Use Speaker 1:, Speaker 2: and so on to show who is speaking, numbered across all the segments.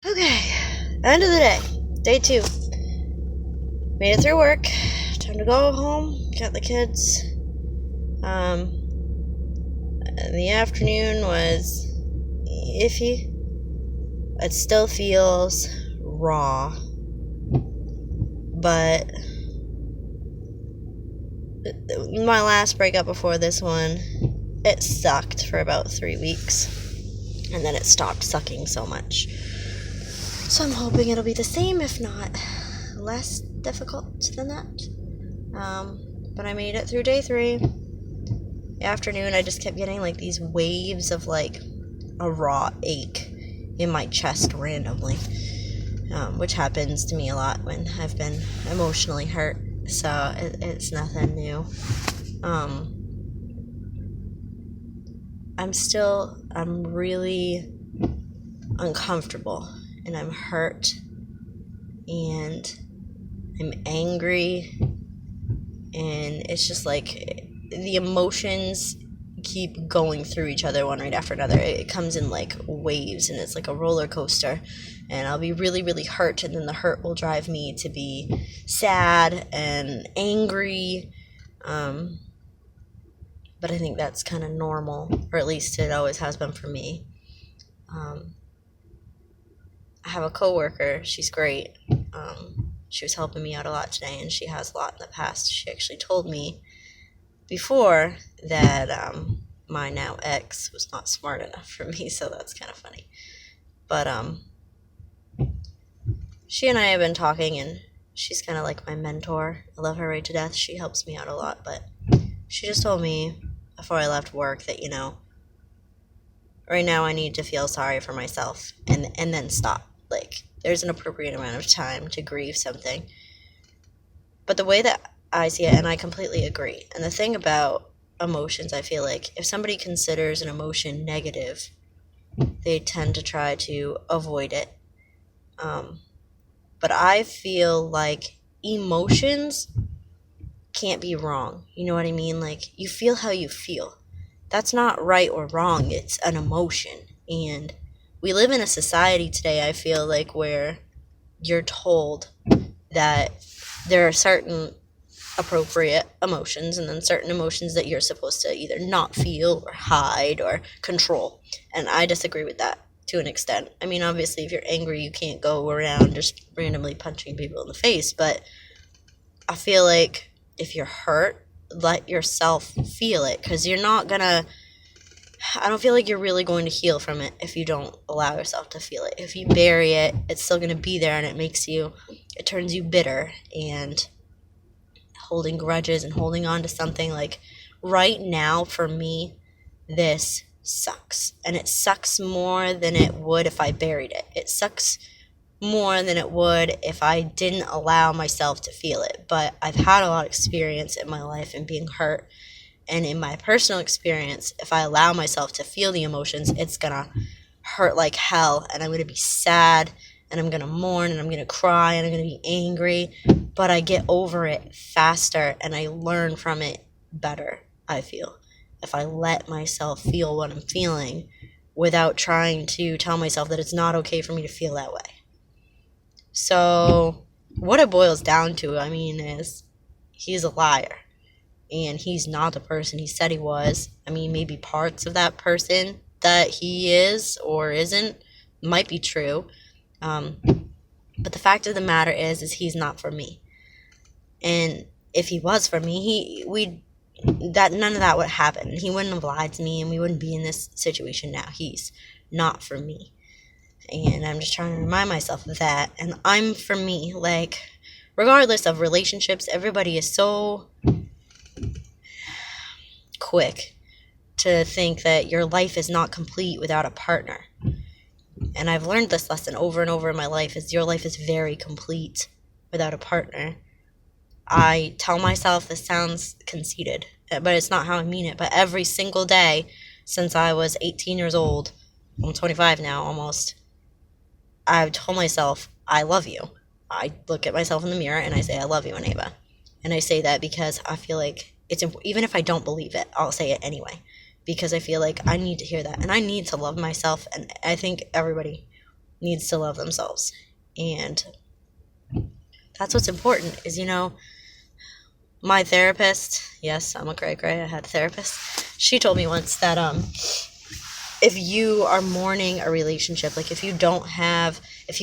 Speaker 1: Okay, end of the day. Day 2. Made it through work. Time to go home, get the kids. The afternoon was iffy. It still feels raw. But my last breakup before this one, it sucked for about 3 weeks. And then it stopped sucking so much. So I'm hoping it'll be the same, if not less difficult than that. But I made it through day 3. The afternoon, I just kept getting like these waves of like a raw ache in my chest randomly, which happens to me a lot when I've been emotionally hurt. So it's nothing new. I'm really uncomfortable, and I'm hurt, and I'm angry, and it's just like the emotions keep going through each other one right after another. It comes in like waves, and it's like a roller coaster, and I'll be really, really hurt, and then the hurt will drive me to be sad and angry. But I think that's kind of normal, or at least it always has been for me. I have a coworker. She's great. She was helping me out a lot today, and she has a lot in the past. She actually told me before that my now ex was not smart enough for me, so that's kind of funny. But she and I have been talking, and she's kind of like my mentor. I love her right to death. She helps me out a lot, but she just told me before I left work that, right now I need to feel sorry for myself and then stop. Like, there's an appropriate amount of time to grieve something. But the way that I see it, and I completely agree, and the thing about emotions, I feel like if somebody considers an emotion negative, they tend to try to avoid it. But I feel like emotions can't be wrong. You know what I mean? Like, you feel how you feel. That's not right or wrong. It's an emotion. And we live in a society today, I feel like, where you're told that there are certain appropriate emotions and then certain emotions that you're supposed to either not feel or hide or control. And I disagree with that to an extent. I mean, obviously, if you're angry, you can't go around just randomly punching people in the face. But I feel like if you're hurt, let yourself feel it, because I don't feel like you're really going to heal from it if you don't allow yourself to feel it. If you bury it, it's still going to be there, and it turns you bitter and holding grudges and holding on to something. Like, right now, for me, this sucks. And it sucks more than it would if I buried it. It sucks more than it would if I didn't allow myself to feel it. But I've had a lot of experience in my life in being hurt. And in my personal experience, if I allow myself to feel the emotions, it's going to hurt like hell. And I'm going to be sad, and I'm going to mourn, and I'm going to cry, and I'm going to be angry. But I get over it faster, and I learn from it better, I feel, if I let myself feel what I'm feeling without trying to tell myself that it's not okay for me to feel that way. So what it boils down to, is he's a liar. And he's not the person he said he was. Maybe parts of that person that he is or isn't might be true. But the fact of the matter is he's not for me. And if he was for me, none of that would happen. He wouldn't have lied to me, and we wouldn't be in this situation now. He's not for me. And I'm just trying to remind myself of that. And I'm for me. Like, regardless of relationships, everybody is so quick to think that your life is not complete without a partner. And I've learned this lesson over and over in my life, is your life is very complete without a partner. I tell myself this sounds conceited, but it's not how I mean it. But every single day since I was 18 years old, I'm 25 now almost, I've told myself, I love you. I look at myself in the mirror and I say, I love you, Aneva. And I say that because I feel like it's even if I don't believe it, I'll say it anyway, because I feel like I need to hear that, and I need to love myself. And I think everybody needs to love themselves. And that's what's important is, my therapist, yes, I'm a cray, I had a therapist. She told me once that if you are mourning a relationship, like if you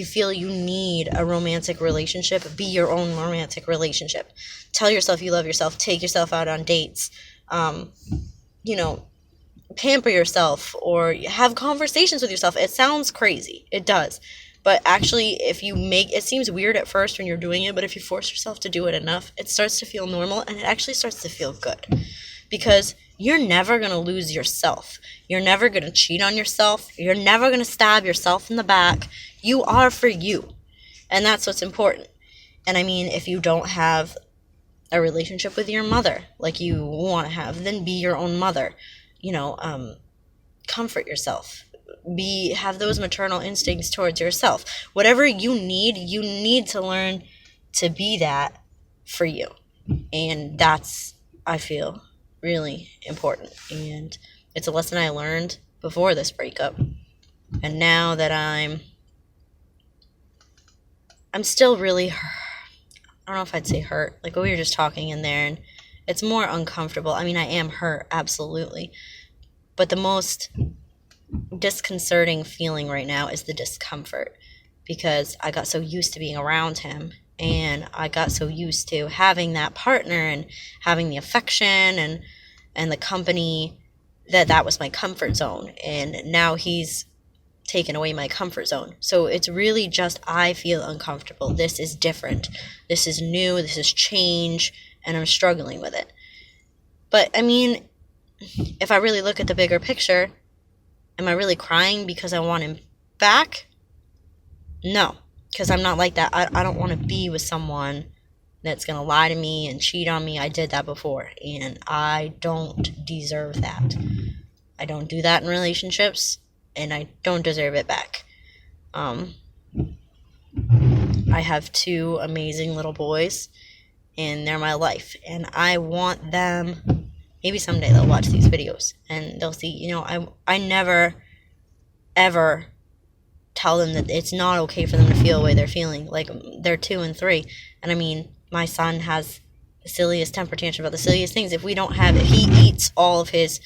Speaker 1: feel you need a romantic relationship, be your own romantic relationship. Tell yourself you love yourself, take yourself out on dates, pamper yourself or have conversations with yourself. It sounds crazy. It does. But actually, it seems weird at first when you're doing it, but if you force yourself to do it enough, it starts to feel normal and it actually starts to feel good. Because you're never going to lose yourself. You're never going to cheat on yourself. You're never going to stab yourself in the back. You are for you. And that's what's important. And I mean, if you don't have a relationship with your mother like you want to have, then be your own mother. Comfort yourself. Have those maternal instincts towards yourself. Whatever you need to learn to be that for you. And that's, I feel, really important. And it's a lesson I learned before this breakup. And now that I'm still really, I don't know if I'd say hurt. Like we were just talking in there, and it's more uncomfortable. I mean, I am hurt, absolutely. But the most disconcerting feeling right now is the discomfort, because I got so used to being around him, and I got so used to having that partner and having the affection and the company that was my comfort zone. And now he's taken away my comfort zone. So it's really just, I feel uncomfortable. This is different. This is new. This is change, and I'm struggling with it. But I mean, if I really look at the bigger picture, am I really crying because I want him back? No, because I'm not like that. I don't want to be with someone that's going to lie to me and cheat on me. I did that before, and I don't deserve that. I don't do that in relationships, and I don't deserve it back. I have 2 amazing little boys, and they're my life, and I want them. Maybe someday they'll watch these videos and they'll see, I never, ever tell them that it's not okay for them to feel the way they're feeling. Like, they're 2 and 3. And I mean, my son has the silliest temper tantrum about the silliest things. If he eats all of his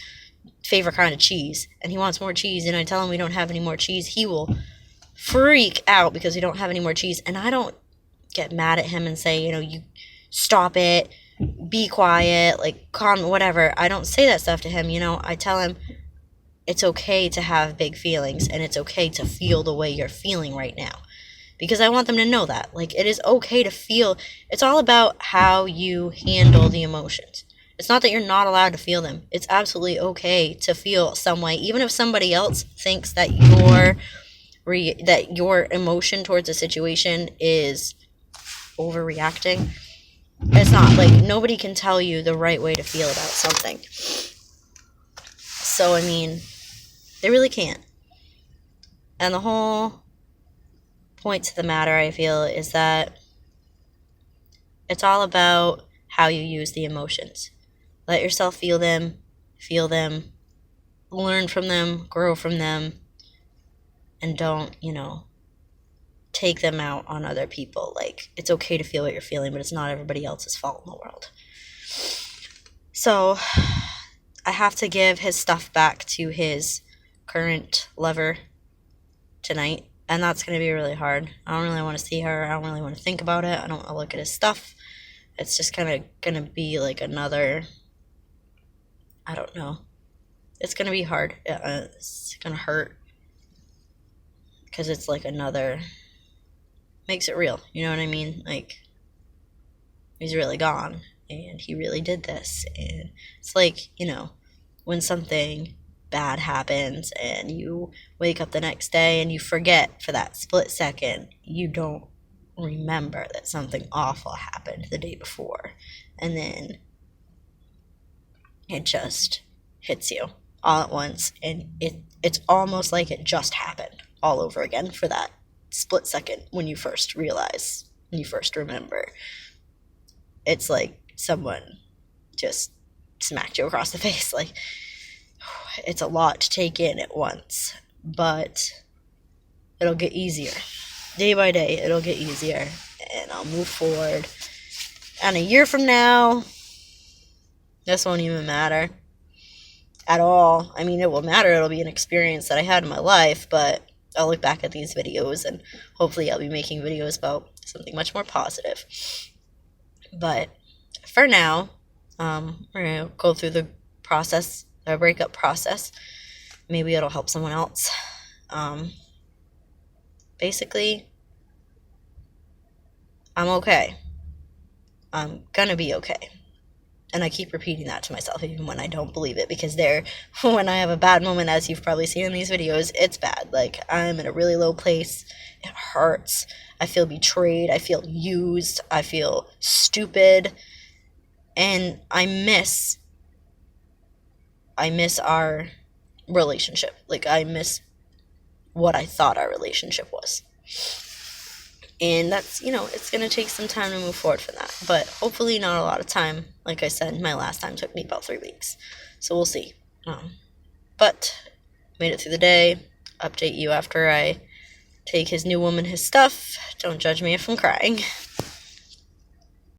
Speaker 1: favorite kind of cheese and he wants more cheese, and I tell him we don't have any more cheese, he will freak out because we don't have any more cheese. And I don't get mad at him and say, you stop it, be quiet, like calm, whatever. I don't say that stuff to him. I tell him it's okay to have big feelings, and it's okay to feel the way you're feeling right now, because I want them to know that, like, it is okay to feel. It's all about how you handle the emotions. It's not that you're not allowed to feel them. It's absolutely okay to feel some way, even if somebody else thinks that your emotion towards a situation is overreacting. It's not. Like, nobody can tell you the right way to feel about something. So, I mean, they really can't. And the whole point to the matter, I feel, is that it's all about how you use the emotions. Let yourself feel them, learn from them, grow from them, and don't, take them out on other people. Like, it's okay to feel what you're feeling, but it's not everybody else's fault in the world. So I have to give his stuff back to his current lover tonight, and that's going to be really hard. I don't really want to see her. I don't really want to think about it. I don't want to look at his stuff. It's just kind of going to be like another, I don't know. It's going to be hard. It's going to hurt, because it's like another, makes it real, you know what I mean? Like, he's really gone, and he really did this. And it's like, when something bad happens and you wake up the next day and you forget for that split second, you don't remember that something awful happened the day before, and then it just hits you all at once, and it's almost like it just happened all over again for that split second when you first realize, when you first remember. It's like someone just smacked you across the face. Like, it's a lot to take in at once, but it'll get easier. Day by day, it'll get easier, and I'll move forward. And a year from now, this won't even matter at all. I mean, it will matter. It'll be an experience that I had in my life, but I'll look back at these videos, and hopefully I'll be making videos about something much more positive. But for now, we're going to go through the process, the breakup process. Maybe it'll help someone else. Basically, I'm okay. I'm gonna be okay. And I keep repeating that to myself even when I don't believe it, because when I have a bad moment, as you've probably seen in these videos, it's bad. Like, I'm in a really low place. It hurts. I feel betrayed. I feel used. I feel stupid. And I miss our relationship. Like, I miss what I thought our relationship was. And that's, it's going to take some time to move forward from that. But hopefully not a lot of time. Like I said, my last time took me about 3 weeks. So we'll see. But made it through the day. Update you after I take his new woman his stuff. Don't judge me if I'm crying.